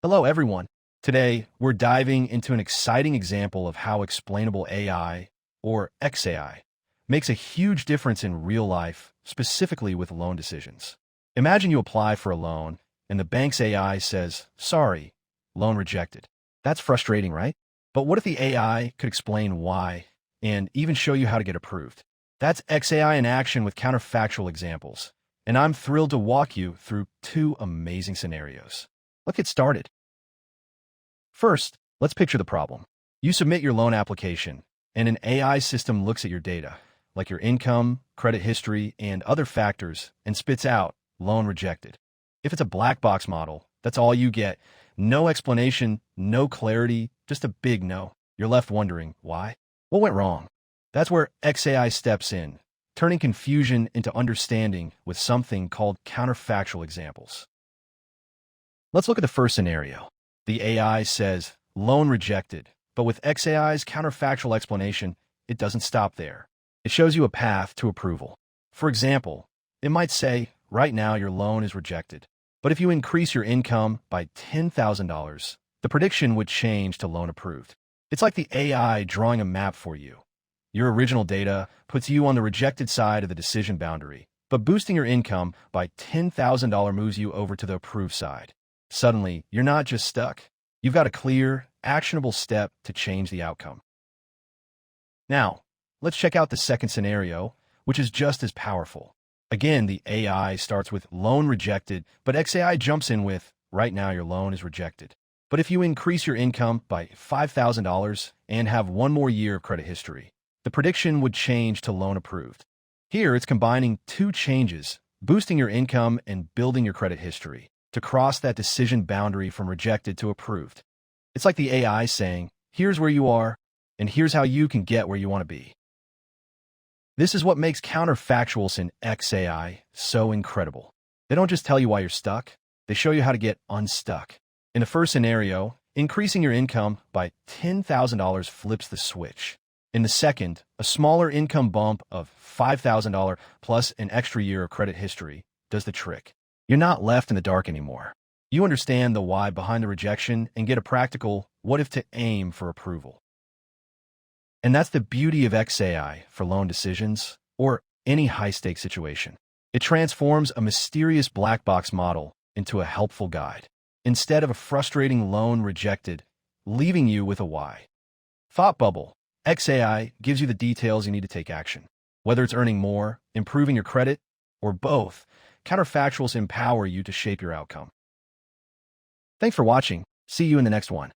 Hello, everyone. Today, we're diving into an exciting example of how explainable AI, or XAI, makes a huge difference in real life, specifically with loan decisions. Imagine you apply for a loan, and the bank's AI says, "Sorry, loan rejected." That's frustrating, right? But what if the AI could explain why, and even show you how to get approved? That's XAI in action with counterfactual examples, and I'm thrilled to walk you through two amazing scenarios. Let's get started. First, let's picture the problem. You submit your loan application, and an AI system looks at your data, like your income, credit history, and other factors, and spits out, "Loan rejected." If it's a black box model, that's all you get. No explanation, no clarity, just a big no. You're left wondering, why? What went wrong? That's where XAI steps in, turning confusion into understanding with something called counterfactual examples. Let's look at the first scenario. The AI says, "Loan rejected," but with XAI's counterfactual explanation, it doesn't stop there. It shows you a path to approval. For example, it might say, "Right now your loan is rejected, but if you increase your income by $10,000, the prediction would change to loan approved." It's like the AI drawing a map for you. Your original data puts you on the rejected side of the decision boundary, but boosting your income by $10,000 moves you over to the approved side. Suddenly, you're not just stuck. You've got a clear, actionable step to change the outcome. Now, let's check out the second scenario, which is just as powerful. Again, the AI starts with "loan rejected," but XAI jumps in with, "Right now your loan is rejected. But if you increase your income by $5,000 and have one more year of credit history, the prediction would change to loan approved." Here, it's combining two changes, boosting your income and building your credit history, to cross that decision boundary from rejected to approved. It's like the AI saying, "Here's where you are, and here's how you can get where you want to be." This is what makes counterfactuals in XAI so incredible. They don't just tell you why you're stuck, they show you how to get unstuck. In the first scenario, increasing your income by $10,000 flips the switch. In the second, a smaller income bump of $5,000 plus an extra year of credit history does the trick. You're not left in the dark anymore. You understand the why behind the rejection and get a practical what if to aim for approval. And that's the beauty of XAI for loan decisions or any high-stakes situation. It transforms a mysterious black box model into a helpful guide, instead of a frustrating loan rejected, leaving you with a why. Thought bubble. XAI gives you the details you need to take action. Whether it's earning more, improving your credit, or both, counterfactuals empower you to shape your outcome. Thanks for watching. See you in the next one.